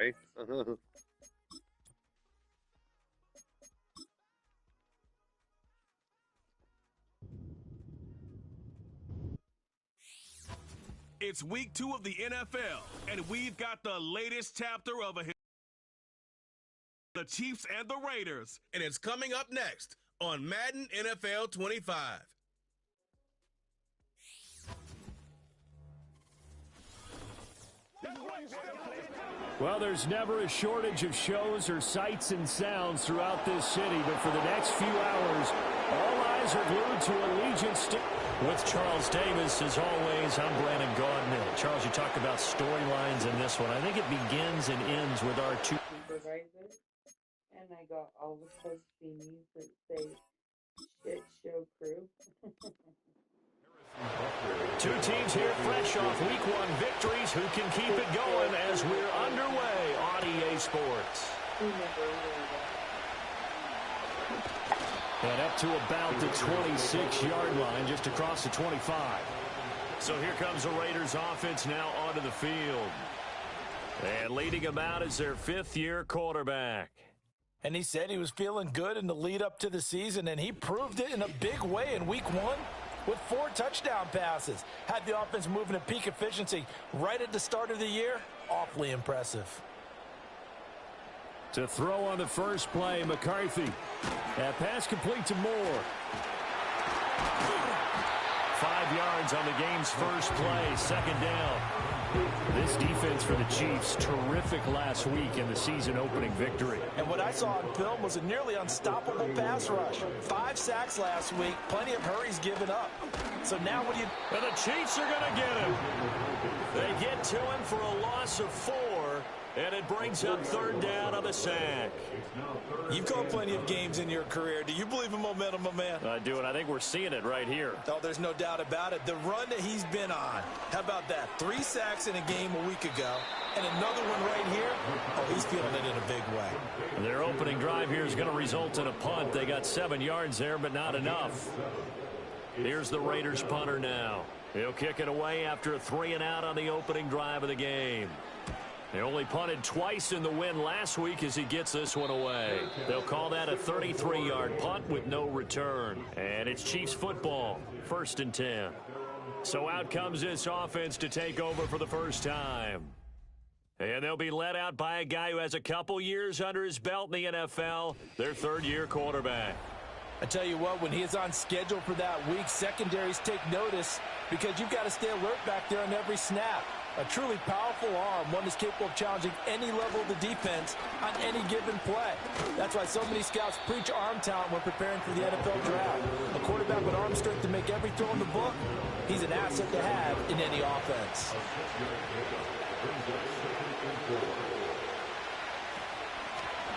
okay. It's week 2 of the NFL, and we've got the latest chapter of the Chiefs and the Raiders, and it's coming up next on Madden NFL 25. Well, there's never a shortage of shows or sights and sounds throughout this city, but for the next few hours, all eyes are glued to Allegiant Stadium. With Charles Davis, as always, I'm Brandon Gaudin. Charles, you talked about storylines in this one. I think it begins and ends with our two supervisors, and I got all the post beanies that say "Shit Show Crew." Two teams here fresh off Week 1 victories. Who can keep it going as we're underway on EA Sports? And up to about the 26-yard line, just across the 25. So here comes the Raiders offense now onto the field. And leading them out is their fifth-year quarterback. And he said he was feeling good in the lead up to the season, and he proved it in a big way in Week 1 with 4 touchdown passes. Had the offense moving at peak efficiency right at the start of the year. Awfully impressive. To throw on the first play, McCarthy. That pass complete to Moore. 5 yards on the game's first play, second down. This defense for the Chiefs, terrific last week in the season-opening victory. And what I saw on film was a nearly unstoppable pass rush. 5 sacks last week, plenty of hurries given up. So now what do you... And the Chiefs are going to get him. They get to him for a loss of 4. And it brings up third down on the sack. You've called plenty of games in your career. Do you believe in momentum, my man? I do, and I think we're seeing it right here. Oh, there's no doubt about it. The run that he's been on. How about that? 3 sacks in a game a week ago, and another one right here. Oh, he's feeling it in a big way. Their opening drive here is going to result in a punt. They got 7 yards there, but not enough. Here's the Raiders punter now. He'll kick it away after a 3-and-out on the opening drive of the game. They only punted twice in the win last week as he gets this one away. They'll call that a 33-yard punt with no return. And it's Chiefs football, 1st and 10. So out comes this offense to take over for the first time. And they'll be led out by a guy who has a couple years under his belt in the NFL, their 3rd-year quarterback. I tell you what, when he is on schedule for that week, secondaries take notice because you've got to stay alert back there on every snap. A truly powerful arm, one that's capable of challenging any level of the defense on any given play. That's why so many scouts preach arm talent when preparing for the NFL draft. A quarterback with arm strength to make every throw in the book, he's an asset to have in any offense.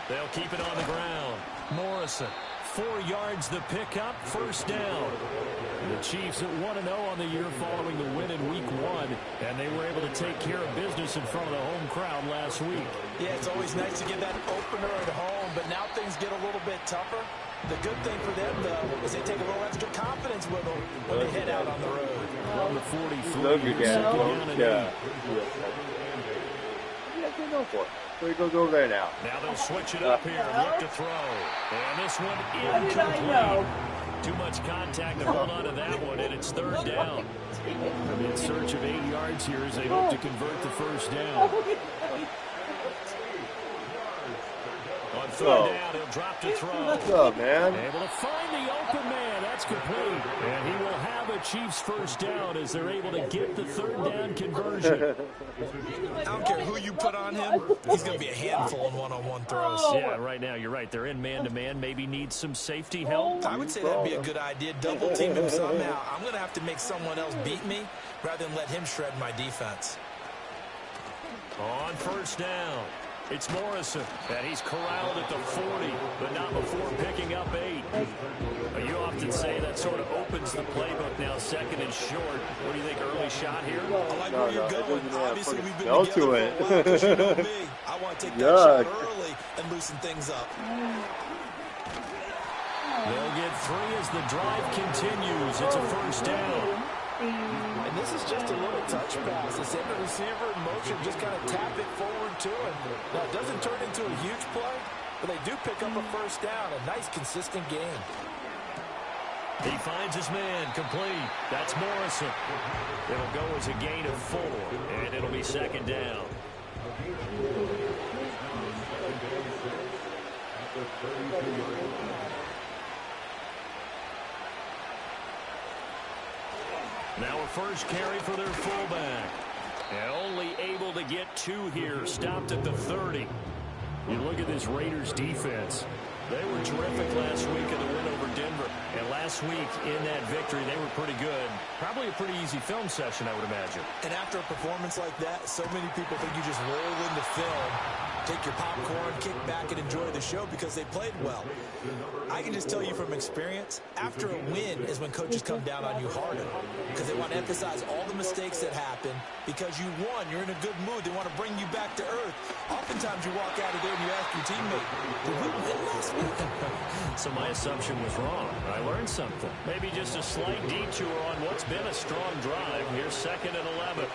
They'll keep it on the ground. Morrison, 4 yards the pickup, first down. The Chiefs at 1-0 on the year following the win in Week 1, and they were able to take care of business in front of the home crowd last week. Yeah, it's always nice to get that opener at home, but now things get a little bit tougher. The good thing for them, though, is they take a little extra confidence with them when they head out on the road. From the 43, Love your dad. Yeah. Go for it. So he goes over there now. Now they'll switch it up here and look to throw. And this one incomplete. Too much contact to hold on to that one, and it's 3rd down. In search of 8 yards here as they hope to convert the first down. On 3rd down, he'll drop to throw. What's up, man? Able to find the open man. That's complete. And he will have a Chiefs first down as they're able to get the 3rd down conversion. I don't care who you put on him. He's going to be a handful in one-on-one throws. Yeah, right now, you're right. They're in man-to-man. Maybe need some safety help. I would say that'd be a good idea. Double team him somehow. I'm going to have to make someone else beat me rather than let him shred my defense. On first down, it's Morrison, and he's corralled at the 40, but not before picking up 8. You often say that sort of opens the playbook now, 2nd and short. What do you think, early shot here? I like where you're going. Obviously, we've been together for a while, because you know me. I want to take that shot early and loosen things up. They'll get 3 as the drive continues. It's a first down. And this is just a little touch pass. They send the receiver in motion, just kind of tap it forward to him. Now, it doesn't turn into a huge play, but they do pick up a first down. A nice, consistent game. He finds his man complete. That's Morrison. It'll go as a gain of 4, and it'll be second down. Now a first carry for their fullback. And only able to get 2 here. Stopped at the 30. You look at this Raiders defense. They were terrific last week in the win over Denver. And last week in that victory, they were pretty good. Probably a pretty easy film session, I would imagine. And after a performance like that, so many people think you just roll into film, take your popcorn, kick back, and enjoy the show because they played well. I can just tell you from experience, after a win is when coaches come down on you harder because they want to emphasize all the mistakes that happen. Because you won, you're in a good mood. They want to bring you back to earth. Oftentimes you walk out of there and you ask your teammate, did we win last week? So my assumption was wrong. I learned something. Maybe just a slight detour on what's been a strong drive. Here's 2nd and 11.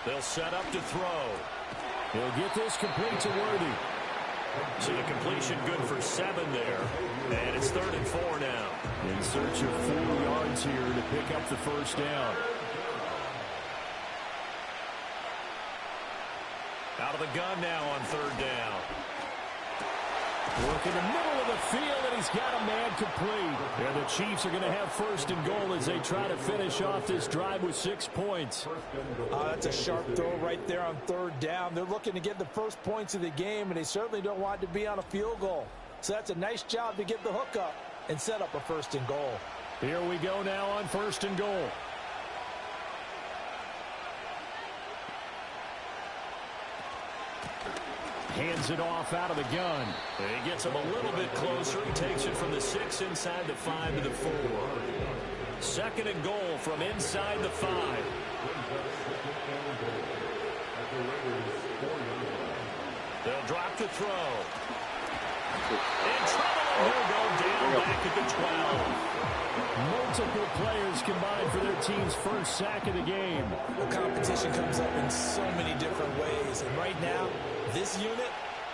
They'll set up to throw. He'll get this complete to Worthy. So the completion good for 7 there. And it's 3rd and 4 now. In search of 4 yards here to pick up the first down. Out of the gun now on 3rd down. Look in the middle of the field, and he's got a man complete. And the Chiefs are going to have 1st and goal as they try to finish off this drive with 6 points. That's a sharp throw right there on 3rd down. They're looking to get the first points of the game, and they certainly don't want to be on a field goal. So that's a nice job to get the hook up and set up a 1st and goal. Here we go now on 1st and goal. Hands it off out of the gun. He gets him a little bit closer. He takes it from the 6 inside the 5 to the 4. 2nd and goal from inside the 5. They'll drop to throw. In trouble. He'll go down back at the 12. Multiple players combined for their team's first sack of the game. Well, competition comes up in so many different ways. And right now, this unit,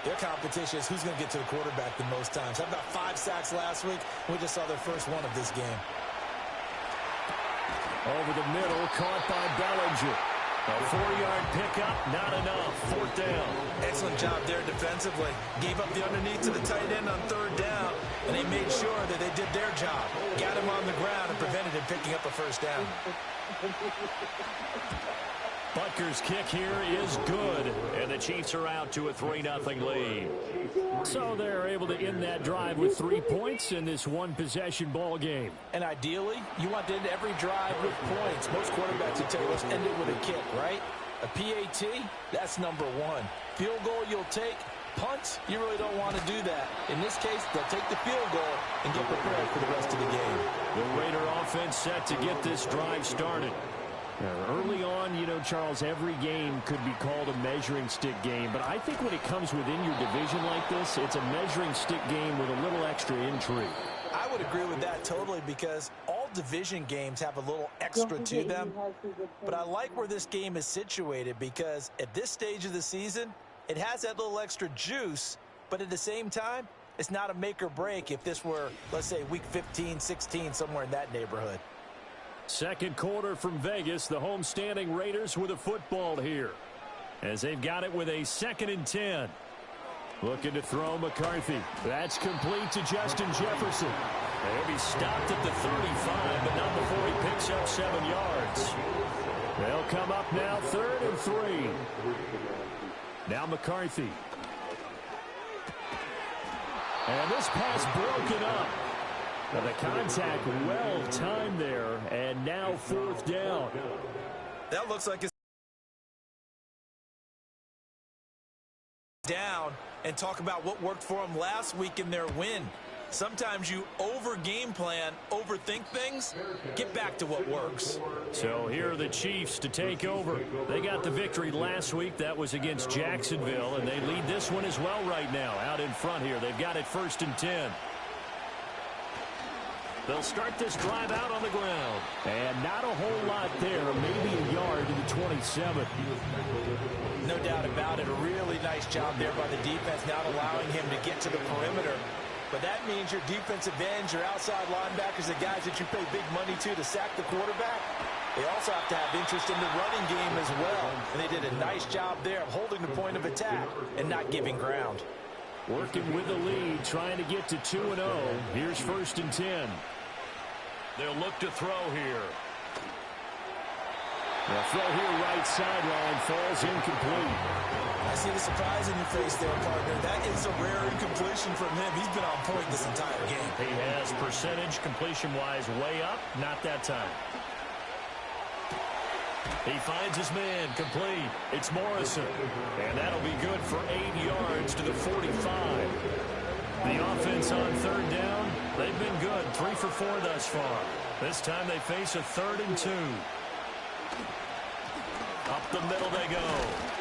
their competition is who's going to get to the quarterback the most times. How about 5 sacks last week? We just saw their first one of this game. Over the middle, caught by Bellinger. A 4-yard pickup, not enough. 4th down. Excellent job there defensively. Gave up the underneath to the tight end on 3rd down, and they made sure that they did their job. Got him on the ground and prevented him picking up a 1st down. Butker's kick here is good, and the Chiefs are out to a 3-0 lead. So they're able to end that drive with 3 points in this one-possession ball game. And ideally, you want to end every drive with points. Most quarterbacks would tell you, let's end it with a kick, right? A PAT, that's number 1. Field goal you'll take. Punts, you really don't want to do that. In this case, they'll take the field goal and get prepared for the rest of the game. The Raider offense set to get this drive started. Early on, you know, Charles, every game could be called a measuring stick game. But I think when it comes within your division like this, it's a measuring stick game with a little extra intrigue. I would agree with that totally because all division games have a little extra to them. But I like where this game is situated because at this stage of the season, it has that little extra juice. But at the same time, it's not a make or break if this were, let's say, week 15, 16, somewhere in that neighborhood. Second quarter from Vegas, the homestanding Raiders with a football here. As they've got it with a 2nd and 10. Looking to throw McCarthy. That's complete to Justin Jefferson. He'll be stopped at the 35, but not before he picks up 7 yards. They'll come up now 3rd and 3. Now McCarthy. And this pass broken up. Now the contact well timed there, and now 4th down. That looks like it's down and talk about what worked for them last week in their win. Sometimes you over-game plan, overthink things. Get back to what works. So here are the Chiefs to take over. They got the victory last week. That was against Jacksonville, and they lead this one as well right now. Out in front here, they've got it 1st and 10. They'll start this drive out on the ground. And not a whole lot there, maybe a yard to the 27. No doubt about it. A really nice job there by the defense, not allowing him to get to the perimeter. But that means your defensive ends, your outside linebackers, the guys that you pay big money to sack the quarterback, they also have to have interest in the running game as well. And they did a nice job there of holding the point of attack and not giving ground. Working with the lead, trying to get to 2-0. Here's 1st and 10. They'll look to throw here. The throw here right sideline falls incomplete. I see the surprise in your face there, partner. That is a rare incompletion from him. He's been on point this entire game. He has percentage completion-wise way up. Not that time. He finds his man complete. It's Morrison. And that'll be good for 8 yards to the 45. The offense on 3rd down, they've been good. 3 for 4 thus far. This time they face a 3rd and 2. Up the middle they go.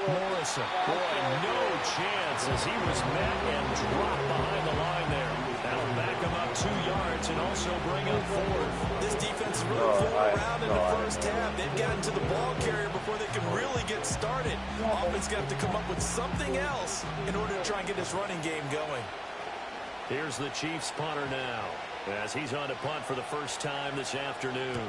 Morrison. Boy, no chance as he was met and dropped behind the line there. That'll back him up 2 yards and also bring up 4th. This defense is really fooling around in the first half. They've gotten to the ball carrier before they can really get started. Offense got to come up with something else in order to try and get this running game going. Here's the Chiefs punter now as he's on to punt for the first time this afternoon.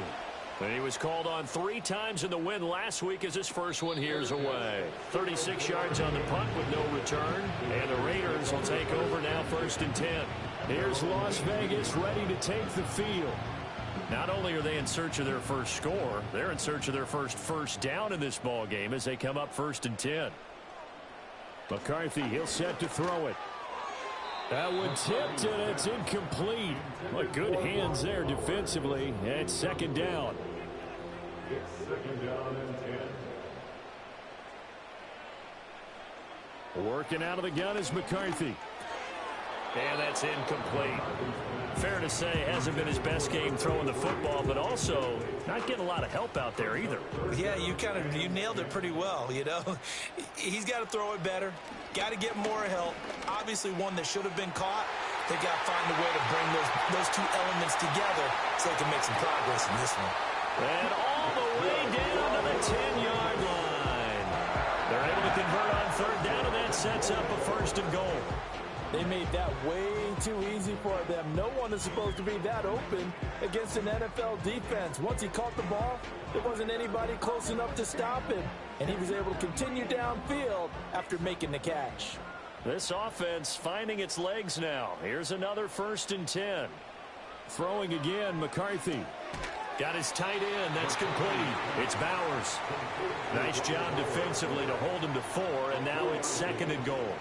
And he was called on 3 times in the win last week as his first one here's away. 36 yards on the punt with no return. And the Raiders will take over now 1st and 10. Here's Las Vegas ready to take the field. Not only are they in search of their first score, they're in search of their first down in this ball game as they come up 1st and 10. McCarthy, he'll set to throw it. That one tipped, and it's incomplete. What good hands there defensively. And 2nd down. It's 2nd down and 10. Working out of the gun is McCarthy. And that's incomplete. Fair to say, hasn't been his best game throwing the football, but also not getting a lot of help out there either. Yeah, you nailed it pretty well, you know. He's got to throw it better. Got to get more help. Obviously one that should have been caught. They got to find a way to bring those 2 elements together so they can make some progress in this one. And all the way down to the 10-yard line. They're able to convert on 3rd down, and that sets up a 1st and goal. They made that way too easy for them. No one is supposed to be that open against an NFL defense. Once he caught the ball, there wasn't anybody close enough to stop him. And he was able to continue downfield after making the catch. This offense finding its legs now. Here's another 1st and 10. Throwing again, McCarthy. Got his tight end. That's complete. It's Bowers. Nice job defensively to hold him to 4, and now it's 2nd and goal.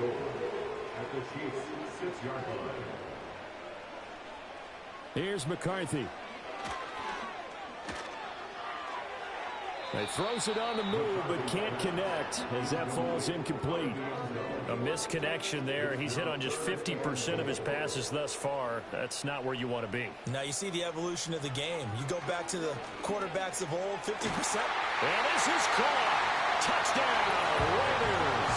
At the Chiefs' 6-yard line. Here's McCarthy. He throws it on the move, but can't connect as that falls incomplete. A misconnection there. He's hit on just 50% of his passes thus far. That's not where you want to be. Now you see the evolution of the game. You go back to the quarterbacks of old, 50%. And this is caught. Touchdown, Raiders.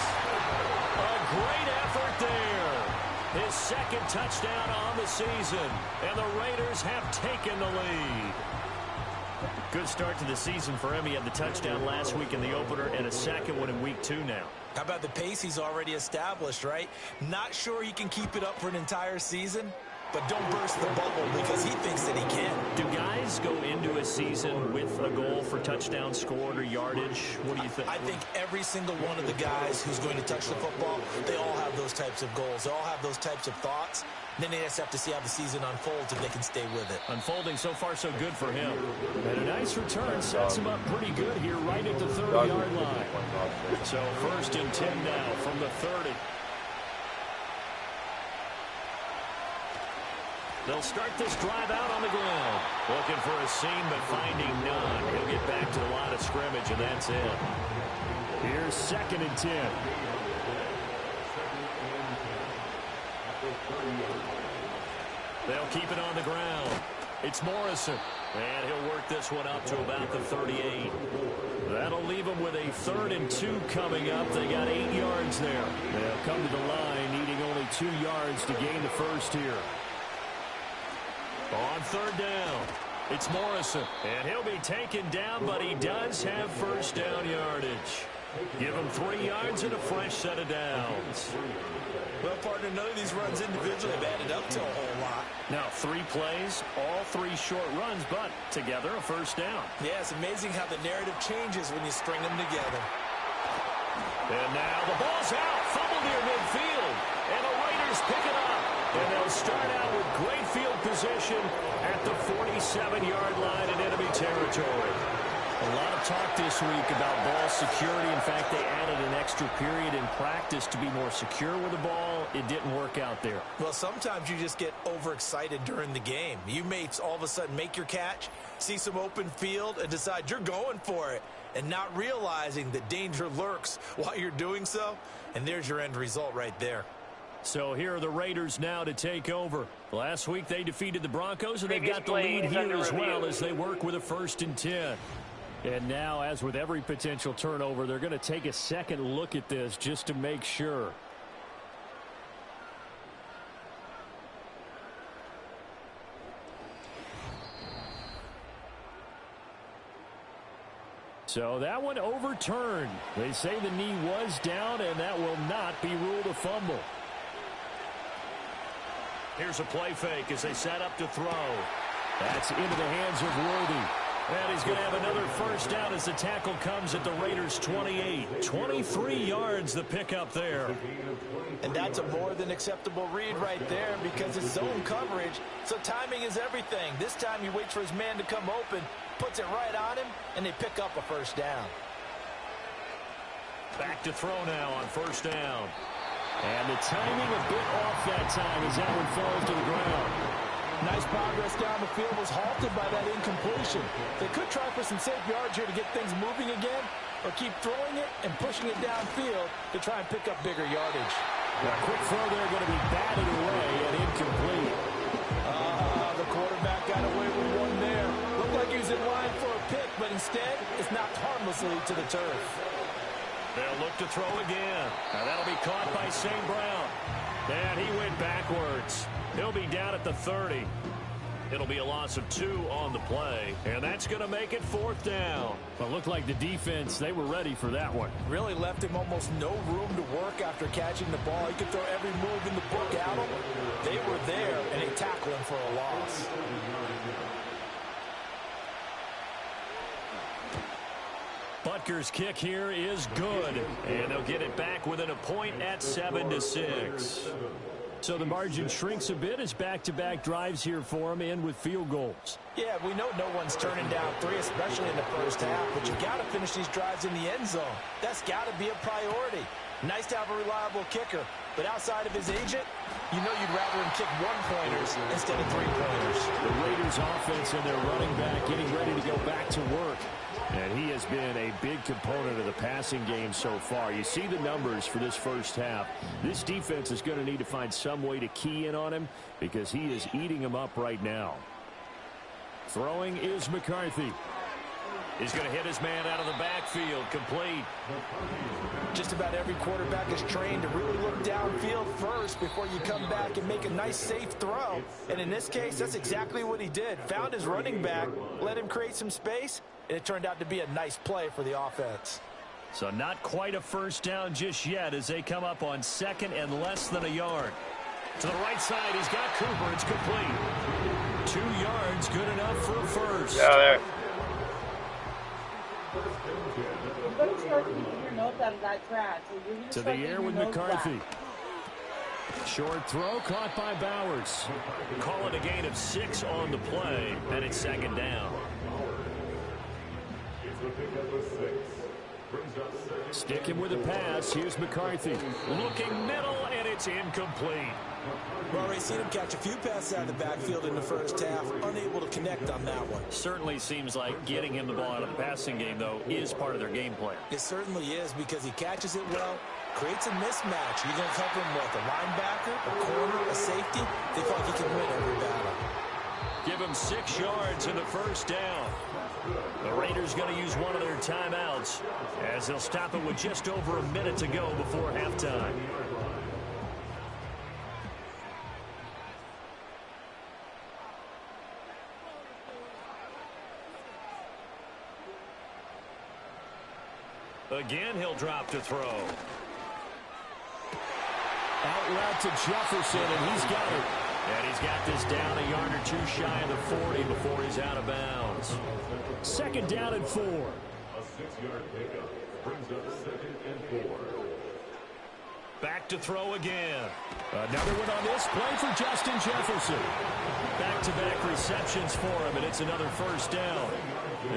A great effort there. His 2nd touchdown on the season. And the Raiders have taken the lead. Good start to the season for him. He had the touchdown last week in the opener and a 2nd one in week 2 now. How about the pace he's already established, right? Not sure he can keep it up for an entire season, but don't burst the bubble because he thinks that he can. Do guys go into a season with a goal for touchdown scored or yardage? What do you think? I think every single one of the guys who's going to touch the football, they all have those types of goals. They all have those types of thoughts. And then they just have to see how the season unfolds if they can stay with it. Unfolding so far so good for him. And a nice return sets him up pretty good here right at the 30-yard line. So 1st and 10 now from the 30. They'll start this drive out on the ground. Looking for a seam, but finding none. He'll get back to the line of scrimmage, and that's it. Here's 2nd and 10. They'll keep it on the ground. It's Morrison. And he'll work this one up to about the 38. That'll leave them with a 3rd and 2 coming up. They got 8 yards there. They'll come to the line needing only 2 yards to gain the 1st here. On third down, it's Morrison. And he'll be taken down, but he does have first down yardage. Give him 3 yards and a fresh set of downs. Well, partner, none of these runs individually have added up to a whole lot. Now, 3 plays, all 3 short runs, but together a first down. Yeah, it's amazing how the narrative changes when you string them together. And now the ball's out, fumble near midfield, and the Raiders pick it up. And they'll start out with great field position at the 47-yard line in enemy territory. A lot of talk this week about ball security. In fact, they added an extra period in practice to be more secure with the ball. It didn't work out there. Well, sometimes you just get overexcited during the game. You may all of a sudden make your catch, see some open field, and decide you're going for it, and not realizing that danger lurks while you're doing so. And there's your end result right there. So here are the Raiders now to take over. Last week they defeated the Broncos, and they've got the lead here as well as they work with a 1st and 10. And now, as with every potential turnover, they're going to take a second look at this just to make sure. So that one overturned. They say the knee was down, and that will not be ruled a fumble. Here's a play fake as they set up to throw. That's into the hands of Worthy. And he's going to have another first down as the tackle comes at the Raiders' 28. 23 yards the pickup there. And that's a more than acceptable read right there because it's zone coverage, so timing is everything. This time he waits for his man to come open, puts it right on him, and they pick up a first down. Back to throw now on first down. And the timing a bit off that time as that one falls to the ground. Nice progress down the field was halted by that incompletion. They could try for some safe yards here to get things moving again, or keep throwing it and pushing it downfield to try and pick up bigger yardage. A quick throw there going to be batted away and incomplete. The quarterback got away with one there. Looked like he was in line for a pick, but instead it's knocked harmlessly to the turf. They'll look to throw again. Now that'll be caught by St. Brown. And he went backwards. He'll be down at the 30. It'll be a loss of 2 on the play, and that's going to make it 4th down. Well, it looked like the defense, they were ready for that one. Really left him almost no room to work after catching the ball. He could throw every move in the book at him. They were there, and they tackled him for a loss. Butker's kick here is good, and they'll get it back within a point at 7-6. So the margin shrinks a bit as back-to-back drives here for him, and with field goals. Yeah, we know no one's turning down 3, especially in the first half, but you got to finish these drives in the end zone. That's got to be a priority. Nice to have a reliable kicker, but outside of his agent, you know you'd rather him kick 1-pointers instead of 3-pointers. The Raiders offense and their running back getting ready to go back to work. And he has been a big component of the passing game so far. You see the numbers for this first half. This defense is going to need to find some way to key in on him because he is eating them up right now. Throwing is McCarthy. He's going to hit his man out of the backfield, complete. Just about every quarterback is trained to really look downfield first before you come back and make a nice, safe throw. And in this case, that's exactly what he did. Found his running back, let him create some space, and it turned out to be a nice play for the offense. So not quite a first down just yet as they come up on 2nd and less than a yard. To the right side, he's got Cooper. It's complete. 2 yards, good enough for a first. Yeah, there. To the air with McCarthy. Short throw caught by Bowers. Call it a gain of 6 on the play, and it's 2nd down. Sticking with a pass, here's McCarthy. Looking middle, and it's incomplete. Well, Ray, seen him catch a few passes out of the backfield in the first half, unable to connect on that one. Certainly seems like getting him the ball out of the passing game, though, is part of their game plan. It certainly is because he catches it well, creates a mismatch. You're going to cover him with a linebacker, a corner, a safety. They feel like he can win every battle. Give him 6 yards in the first down. The Raiders going to use one of their timeouts as they'll stop it with just over a minute to go before halftime. Again, he'll drop to throw. Out route to Jefferson, and he's got it. And he's got this down a yard or two shy of the 40 before he's out of bounds. Second down and 4. A 6-yard pickup brings up 2nd and 4. Back to throw again. Another one on this play for Justin Jefferson. Back-to-back receptions for him, and it's another first down.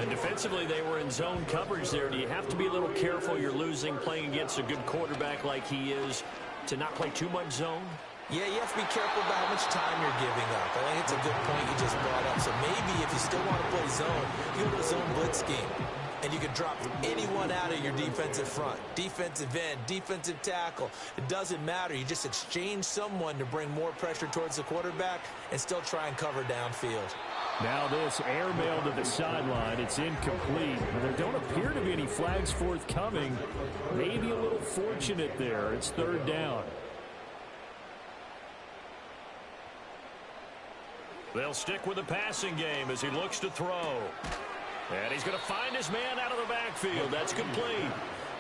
And defensively, they were in zone coverage there. Do you have to be a little careful you're losing playing against a good quarterback like he is to not play too much zone? Yeah, you have to be careful about how much time you're giving up. I think it's a good point you just brought up. So maybe if you still want to play zone, you go to a zone blitz scheme. And you can drop anyone out of your defensive front. Defensive end, defensive tackle. It doesn't matter. You just exchange someone to bring more pressure towards the quarterback and still try and cover downfield. Now this airmail to the sideline. It's incomplete. There don't appear to be any flags forthcoming. Maybe a little fortunate there. It's third down. They'll stick with the passing game as he looks to throw. And he's going to find his man out of the backfield. That's complete.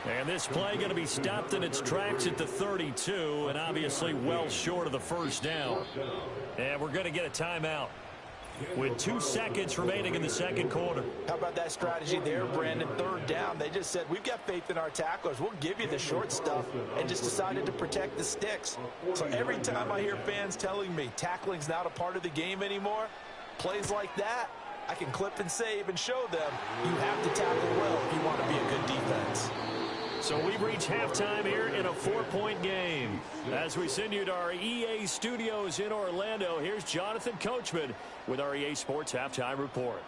And this play going to be stopped in its tracks at the 32, and obviously well short of the first down. And we're going to get a timeout with 2 seconds remaining in the second quarter. How about that strategy there, Brandon? Third down, they just said, we've got faith in our tacklers. We'll give you the short stuff, and just decided to protect the sticks. So every time I hear fans telling me tackling's not a part of the game anymore, plays like that, I can clip and save and show them you have to tackle well if you want to be a good defense. So we've reached halftime here in a 4-point game. As we send you to our EA studios in Orlando, here's Jonathan Coachman with our EA Sports Halftime Report.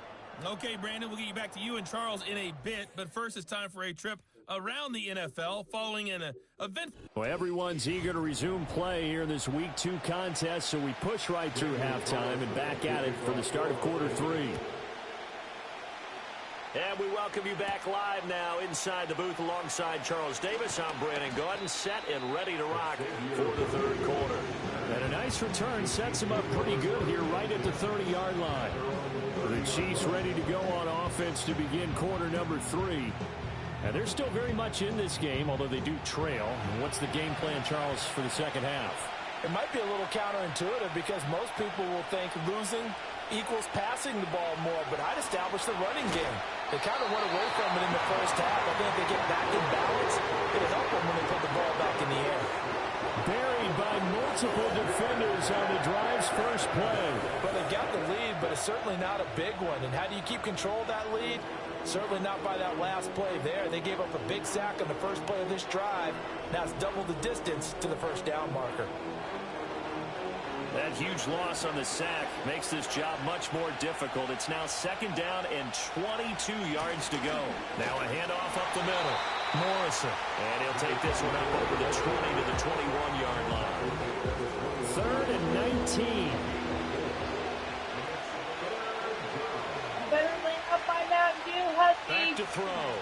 Okay, Brandon, we'll get you back to you and Charles in a bit, but first it's time for a trip around the NFL following an event. Well, everyone's eager to resume play here in this Week 2 contest, so we push right through halftime and back at it for the start of quarter 3. And we welcome you back live now inside the booth alongside Charles Davis. I'm Brandon Gaudin, set and ready to rock for the third quarter. And a nice return sets him up pretty good here right at the 30-yard line. The Chiefs ready to go on offense to begin quarter number 3. And they're still very much in this game, although they do trail. What's the game plan, Charles, for the second half? It might be a little counterintuitive because most people will think losing equals passing the ball more, but I'd establish the running game. They kind of went away from it in the first half. I think if they get back in balance, it'll help them when they put the ball back in the air. Buried by multiple defenders on the drive's first play. Well, they got the lead, but it's certainly not a big one. And how do you keep control of that lead? Certainly not by that last play there. They gave up a big sack on the first play of this drive. Now it's double the distance to the first down marker. That huge loss on the sack makes this job much more difficult. It's now second down and 22 yards to go. Now a handoff up the middle. Morrison. And he'll take this one up over the 20 to the 21-yard line. Third and 19. Better lane up by Mountain Dew, Husky. Back to throw.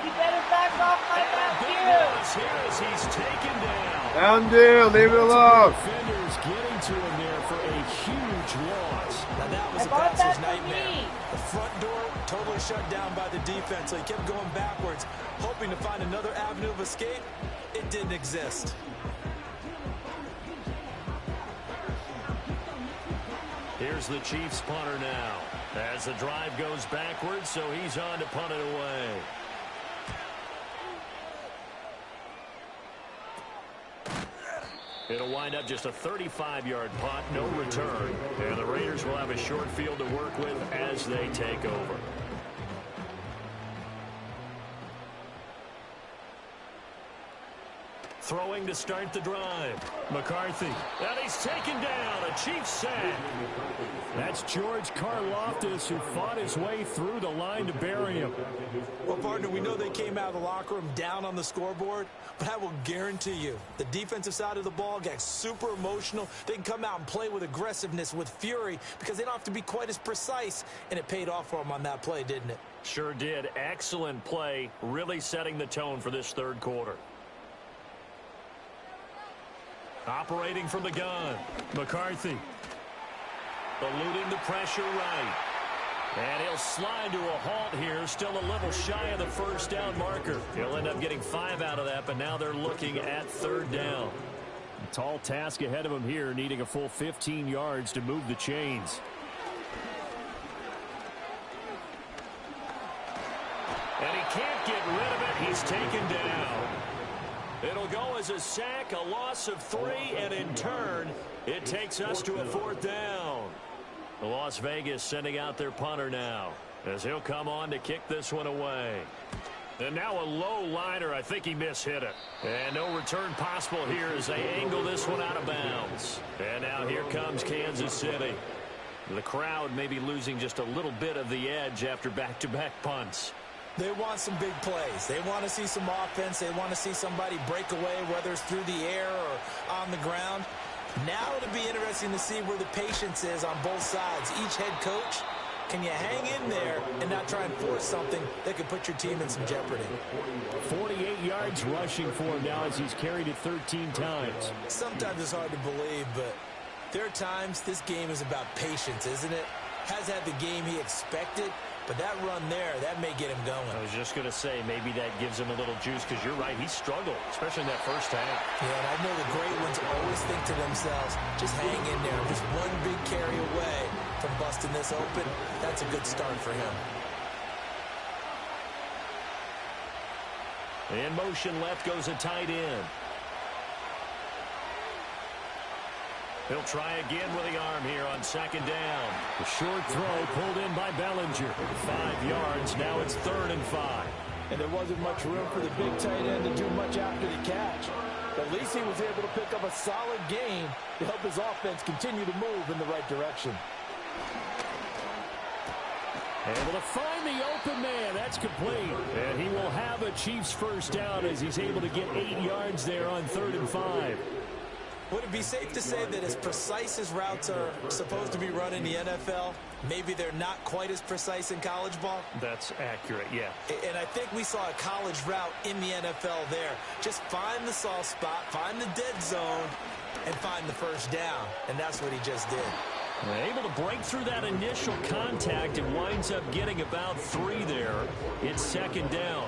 You better back off by And a Mountain big Dew. loss here as he's taken down. Mountain Dew, leave it alone. Defenders getting to him there for a huge loss. Now that was I a bought that passer's for nightmare. me. The front door totally shut down by the defense, so he kept going backwards, hoping to find another avenue of escape. It didn't exist. Here's the Chiefs punter now. As the drive goes backwards, so he's on to punt it away. It'll wind up just a 35-yard punt, no return. And the Raiders will have a short field to work with as they take over. Throwing to start the drive. McCarthy. And he's taken down. A Chiefs sack. That's George Karlaftis, who fought his way through the line to bury him. Well, partner, we know they came out of the locker room down on the scoreboard, but I will guarantee you the defensive side of the ball got super emotional. They can come out and play with aggressiveness, with fury, because they don't have to be quite as precise, and it paid off for them on that play, didn't it? Sure did. Excellent play, really setting the tone for this third quarter. Operating from the gun. McCarthy. Eluding the pressure right. And he'll slide to a halt here, still a little shy of the first down marker. He'll end up getting 5 out of that, but now they're looking at 3rd down. A tall task ahead of him here, needing a full 15 yards to move the chains. And he can't get rid of it. He's taken down. It'll go as a sack, a loss of 3, and in turn, it takes us to a 4th down. Las Vegas sending out their punter now, as he'll come on to kick this one away. And now a low liner. I think he mishit it. And no return possible here as they angle this one out of bounds. And now here comes Kansas City. The crowd may be losing just a little bit of the edge after back-to-back punts. They want some big plays. They want to see some offense. They want to see somebody break away, whether it's through the air or on the ground. Now it'll be interesting to see where the patience is on both sides. Each head coach, can you hang in there and not try and force something that could put your team in some jeopardy? 48 yards rushing for him now as he's carried it 13 times. Sometimes it's hard to believe, but there are times this game is about patience, isn't it? Has had the game he expected, but that run there, that may get him going. I was just going to say, maybe that gives him a little juice, because you're right, he struggled, especially in that first half. Yeah, and I know the great ones always think to themselves, just hang in there. Just one big carry away from busting this open. That's a good start for him. In motion left goes a tight end. He'll try again with the arm here on 2nd down. The short throw pulled in by Bellinger. 5 yards. Now it's 3rd and 5. And there wasn't much room for the big tight end to do much after the catch. But at least he was able to pick up a solid gain to help his offense continue to move in the right direction. Able to find the open man. That's complete. And he will have a Chiefs first down as he's able to get 8 yards there on 3rd and 5. Would it be safe to say that as precise as routes are supposed to be run in the NFL, maybe they're not quite as precise in college ball? That's accurate, yeah. And I think we saw a college route in the NFL there. Just find the soft spot, find the dead zone, and find the first down. And that's what he just did. Able to break through that initial contact and winds up getting about 3 there. It's 2nd down.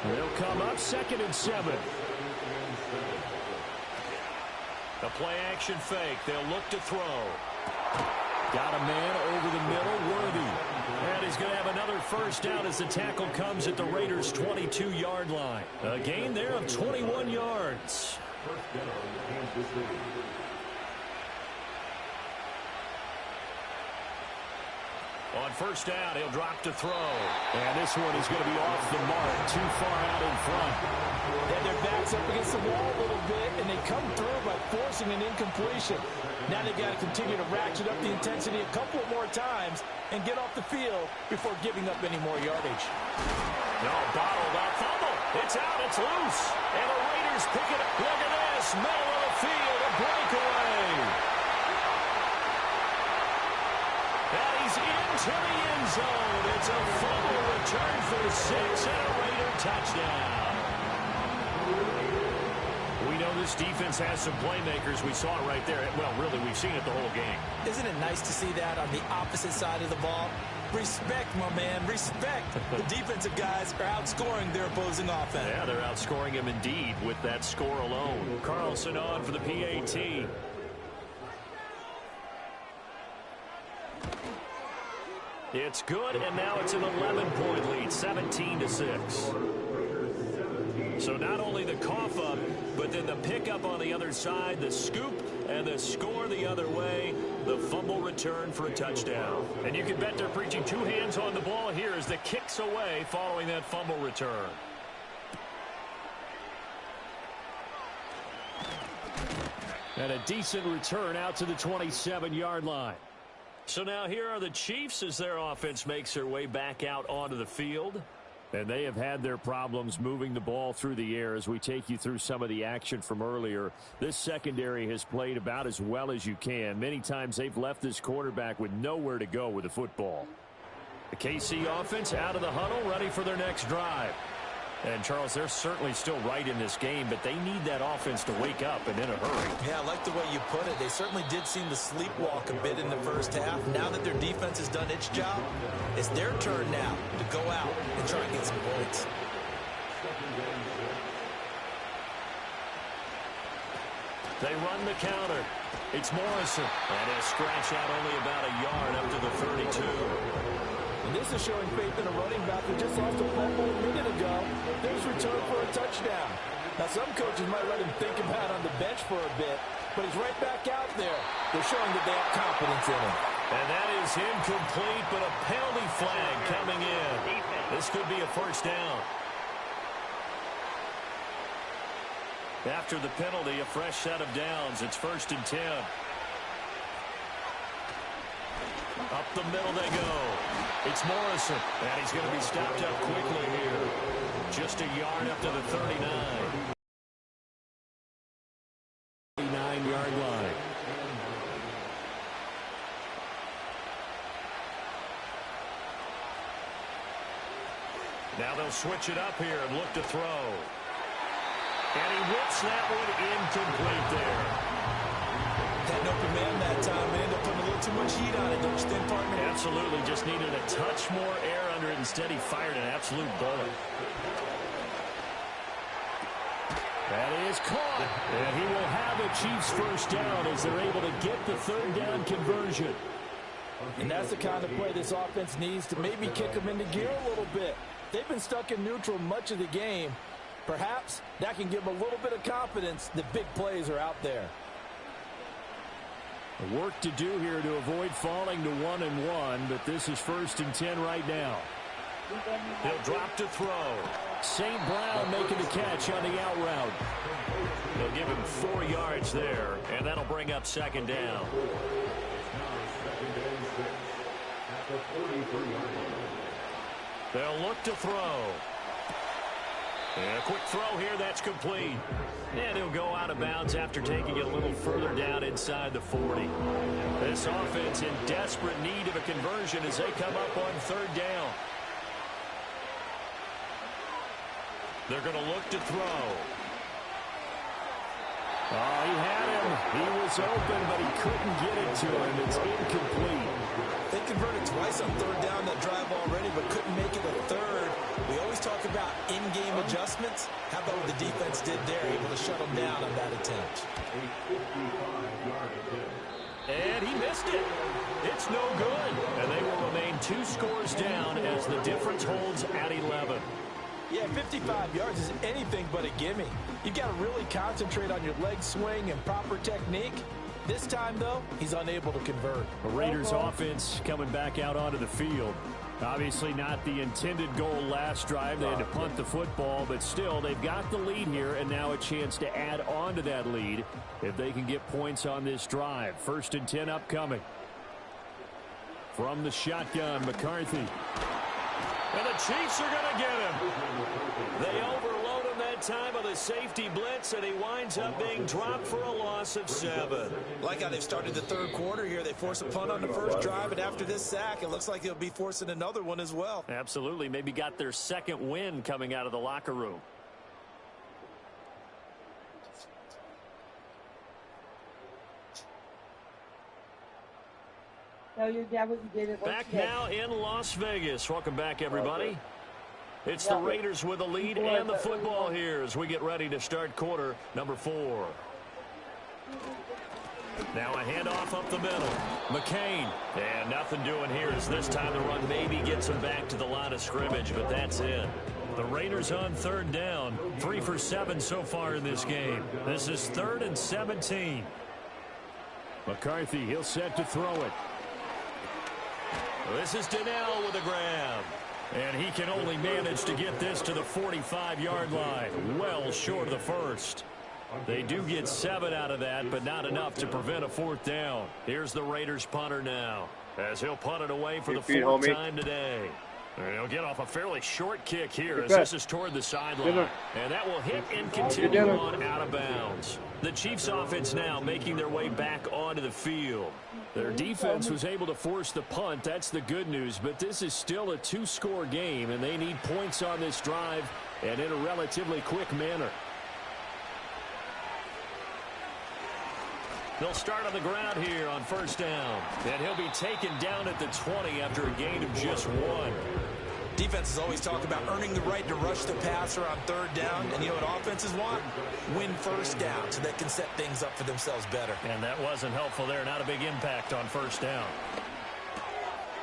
They'll come up 2nd and 7. A play-action fake. They'll look to throw. Got a man over the middle, Worthy. And he's going to have another first down as the tackle comes at the Raiders' 22-yard line. A gain there of 21 yards. First down, Kansas City. On first down, he'll drop to throw. And this one is going to be off the mark, too far out in front. And their backs up against the wall a little bit, and they come through by forcing an incompletion. Now they've got to continue to ratchet up the intensity a couple more times and get off the field before giving up any more yardage. No, bottled up, fumble. It's out, it's loose. And the Raiders pick it up. Look at this, middle of the field, a breakaway. And he's into the end zone. It's a fumble return for 6 and a Raider touchdown. We know this defense has some playmakers. We saw it right there. Well, really, we've seen it the whole game. Isn't it nice to see that on the opposite side of the ball? Respect, my man, respect. The defensive guys are outscoring their opposing offense. Yeah, they're outscoring him indeed with that score alone. Carlson on for the PAT. It's good, and now it's an 11-point lead, 17-6. So not only the cough up, but then the pickup on the other side, the scoop, and the score the other way, the fumble return for a touchdown. And you can bet they're preaching 2 hands on the ball here as the kicks away following that fumble return. And a decent return out to the 27-yard line. So now here are the Chiefs as their offense makes their way back out onto the field. And they have had their problems moving the ball through the air as we take you through some of the action from earlier. This secondary has played about as well as you can. Many times they've left this quarterback with nowhere to go with the football. The KC offense out of the huddle, ready for their next drive. And, Charles, they're certainly still right in this game, but they need that offense to wake up and in a hurry. Yeah, I like the way you put it. They certainly did seem to sleepwalk a bit in the first half. Now that their defense has done its job, it's their turn now to go out and try and get some points. They run the counter. It's Morrison. And he'll scratch out only about a yard up to the 32. And this is showing faith in a running back who just lost a fumble a minute ago. There's return for a touchdown. Now, some coaches might let him think about on the bench for a bit, but he's right back out there. They're showing that they have confidence in him. And that is incomplete, but a penalty flag coming in. This could be a first down. After the penalty, a fresh set of downs. It's 1st and 10. Up the middle they go. It's Morrison. And he's going to be stopped up quickly here. Just a yard up to the 39. 39-yard line. Now they'll switch it up here and look to throw. And he whips that one incomplete there. Had an open man that time and ended up putting a little too much heat on it, don't you think, partner? Absolutely. Just needed a touch more air under it. Instead, he fired an absolute bullet. That is caught. And he will have the Chiefs first down as they're able to get the third down conversion. And that's the kind of play this offense needs to maybe kick them into gear a little bit. They've been stuck in neutral much of the game. Perhaps that can give them a little bit of confidence that big plays are out there. Work to do here to avoid falling to 1-1, but this is 1st and 10 right now. He'll drop to throw. St. Brown making the catch on the out route. They'll give him 4 yards there, and that'll bring up 2nd down. They'll look to throw. And a quick throw here, that's complete. And he'll go out of bounds after taking it a little further down inside the 40. This offense in desperate need of a conversion as they come up on 3rd down. They're going to look to throw. Oh, he had him. He was open, but he couldn't get it to him. It's incomplete. They converted twice on 3rd down that drive already, but couldn't make it a 3rd. We always talk about in-game adjustments. How about what the defense did there, able to shut them down on that attempt. And he missed it. It's no good. And they will remain 2 scores down as the difference holds at 11. Yeah, 55 yards is anything but a gimme. You've got to really concentrate on your leg swing and proper technique. This time, though, he's unable to convert. The Raiders offense coming back out onto the field. Obviously not the intended goal last drive. They had to punt the football, but still, they've got the lead here, and now a chance to add on to that lead if they can get points on this drive. 1st and 10 upcoming. From the shotgun, McCarthy. And the Chiefs are going to get him. They overload him that time with a safety blitz, and he winds up being dropped for a loss of 7. Like how they've started the 3rd quarter here. They force a punt on the first drive, and after this sack, it looks like they'll be forcing another one as well. Absolutely. Maybe got their 2nd win coming out of the locker room. Tell your dad what you did. Back now in Las Vegas. Welcome back, everybody. It's the Raiders with the lead and the football here as we get ready to start quarter number 4. Now a handoff up the middle. McCain. And nothing doing here as this time the run maybe gets him back to the line of scrimmage, but that's it. The Raiders on 3rd down. 3 for 7 so far in this game. This is 3rd and 17. McCarthy, he'll set to throw it. This is Donnell with a grab. And he can only manage to get this to the 45-yard line. Well short of the first. They do get 7 out of that, but not enough to prevent a 4th down. Here's the Raiders punter now, as he'll punt it away for the 4th time today. He'll get off a fairly short kick here Get as back. this is toward the sideline. Dinner. And that will hit and continue dinner. on out of bounds. The Chiefs offense now making their way back onto the field. Their defense was able to force the punt. That's the good news. But this is still a two-score game, and they need points on this drive and in a relatively quick manner. They'll start on the ground here on first down. And he'll be taken down at the 20 after a gain of just 1. Defenses always talk about earning the right to rush the passer on third down. And you know what offenses want? Win first down so they can set things up for themselves better. And that wasn't helpful there. Not a big impact on first down.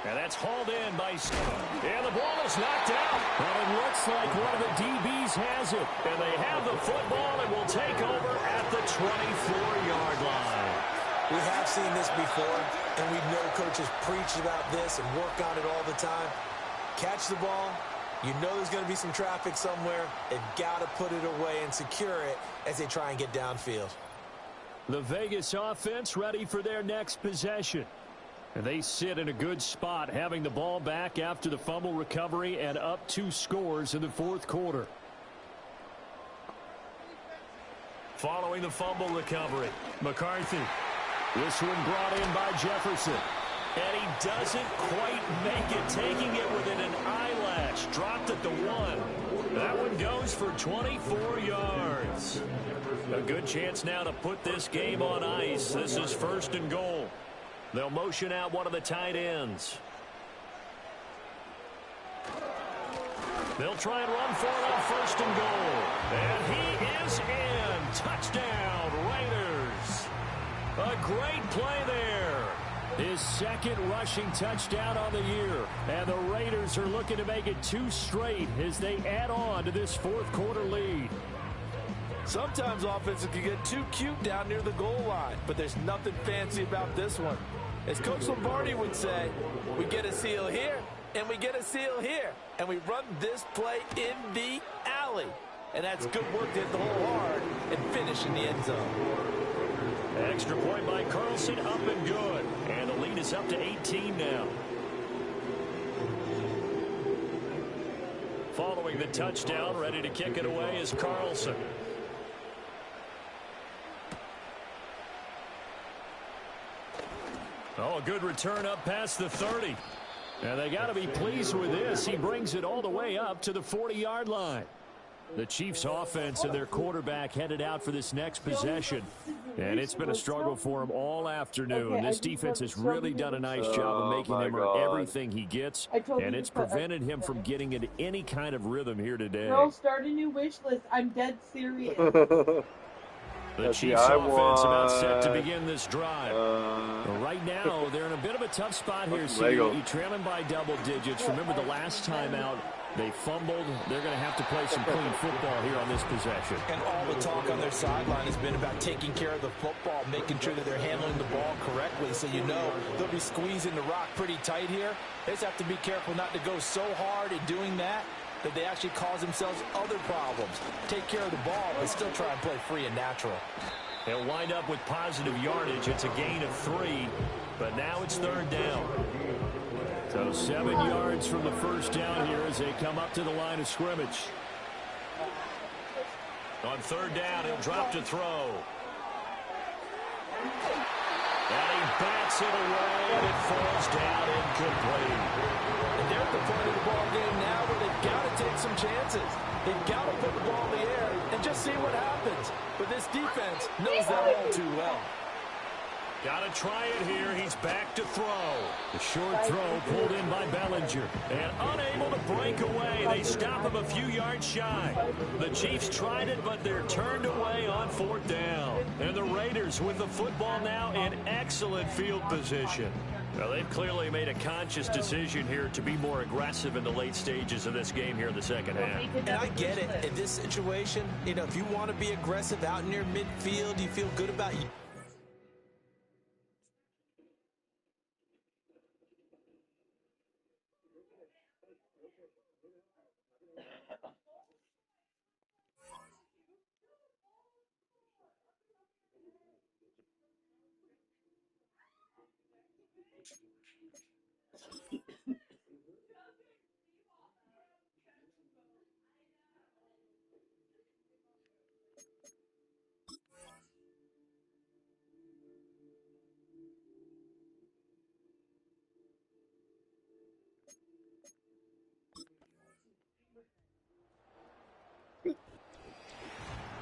And that's hauled in by... And the ball is knocked out. And it looks like one of the DBs has it. And they have the football and will take over at the 24-yard line. We have seen this before, and we know coaches preach about this and work on it all the time. Catch the ball. You know there's going to be some traffic somewhere. They've got to put it away and secure it as they try and get downfield. The Vegas offense ready for their next possession. And they sit in a good spot, having the ball back after the fumble recovery and up 2 scores in the fourth quarter. Following the fumble recovery, McCarthy. This one brought in by Jefferson. and he doesn't quite make it, taking it within an eyelash. Dropped at the 1. That one goes for 24 yards. A good chance now to put this game on ice. This is first and goal. They'll motion out one of the tight ends. They'll try and run for it on first and goal. And he is in. Touchdown, Raiders. A great play there. His second rushing touchdown on the year. And the Raiders are looking to make it 2 straight as they add on to this fourth quarter lead. Sometimes offenses can get too cute down near the goal line, but there's nothing fancy about this one. As Coach Lombardi would say, we get a seal here, and we get a seal here, and we run this play in the alley. And that's good work to hit the hole hard and finish in the end zone. Extra point by Carlson, up and good. And the lead is up to 18 now. Following the touchdown, ready to kick it away is Carlson. Oh, a good return up past the 30. And they got to be pleased with this. He brings it all the way up to the 40-yard line. The Chiefs offense and their quarterback headed out for this next possession. And it's been a struggle for him all afternoon. This defense has really done a nice job of making him earn everything he gets. And it's prevented him from getting into any kind of rhythm here today. Girl, start a new wish list. I'm dead serious. The Chiefs offense about set to begin this drive. Right now, they're in a bit of a tough spot here. So Lego. you trail them by double digits. Remember the last time out, they fumbled. They're going to have to play some clean football here on this possession. And all the talk on their sideline has been about taking care of the football, making sure that they're handling the ball correctly. So you know they'll be squeezing the rock pretty tight here. They just have to be careful not to go so hard in doing that they actually cause themselves other problems. Take care of the ball, but still try and play free and natural. They'll wind up with positive yardage. It's a gain of 3, but now it's third down. So 7 yards from the first down here as they come up to the line of scrimmage. On third down, he'll drop to throw. And he bats it away, and it falls down incomplete. And they're at the point of the ball game now where they've got to take some chances. They've got to put the ball in the air and just see what happens. But this defense knows that all too well. Got to try it here. He's back to throw. The short throw pulled in by Bellinger. And unable to break away. They stop him a few yards shy. The Chiefs tried it, but they're turned away on fourth down. And the Raiders with the football now in excellent field position. Well, they've clearly made a conscious decision here to be more aggressive in the late stages of this game here in the second half. And I get it. In this situation, you know, if you want to be aggressive out near midfield, you feel good about you.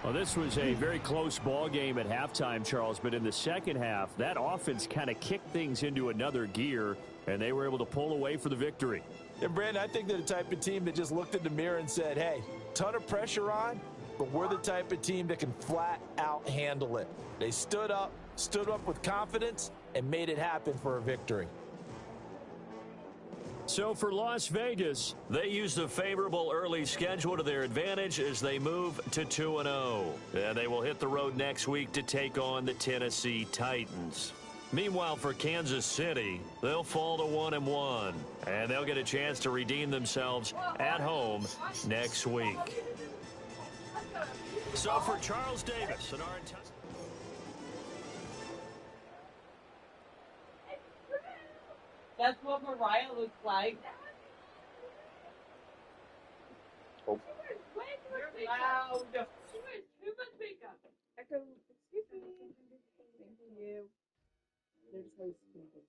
Well, this was a very close ball game at halftime, Charles, but in the second half, that offense kind of kicked things into another gear, and they were able to pull away for the victory. And, Brandon, I think they're the type of team that just looked in the mirror and said, hey, ton of pressure on, but we're the type of team that can flat out handle it. They stood up with confidence, and made it happen for a victory. So for Las Vegas, they used a favorable early schedule to their advantage as they move to 2-0. And they will hit the road next week to take on the Tennessee Titans. Meanwhile, for Kansas City, they'll fall to 1-1, and they'll get a chance to redeem themselves at home next week. So for Charles Davis and our entire... That's what Mariah looks like. Oh. You're loud. Too much makeup. Echo, excuse me. Thank you. They're supposed to be good.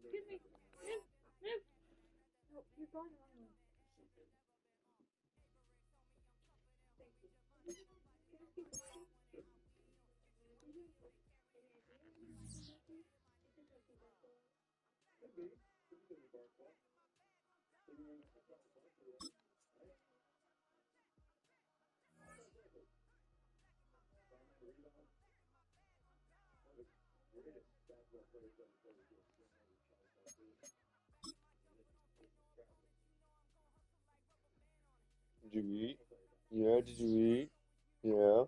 Excuse me. Move. No, you're going the wrong way. Did you eat? Yeah, did you eat? Yeah.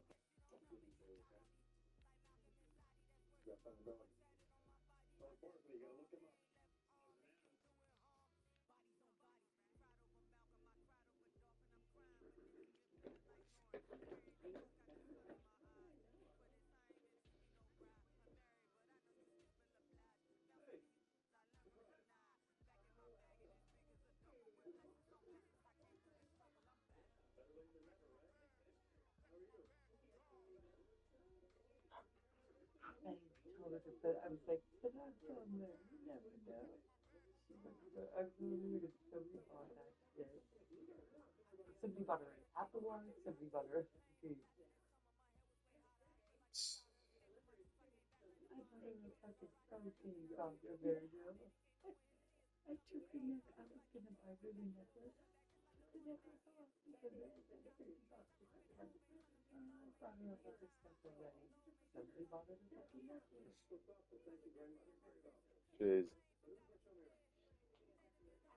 I was like, put that on there. You never know. She's like, I really would have somebody bought that shit. Somebody bought her an Apple Watch. Somebody bought her a food. I bought her a fucking protein powder there, girl. I took her neck. I was gonna buy her the necklace. The necklace off because it was like $50. I brought her up other stuff already. Somebody bought her the fucking necklace. Jeez.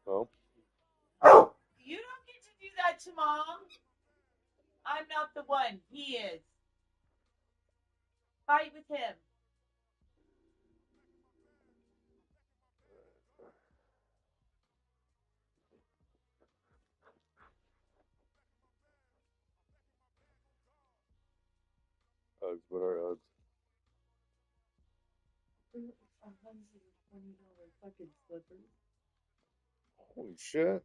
Oh. You don't get to do that to Mom. I'm not the one. He is. Fight with him. Uggs, what are Uggs? $120 fucking slippers. Holy shit.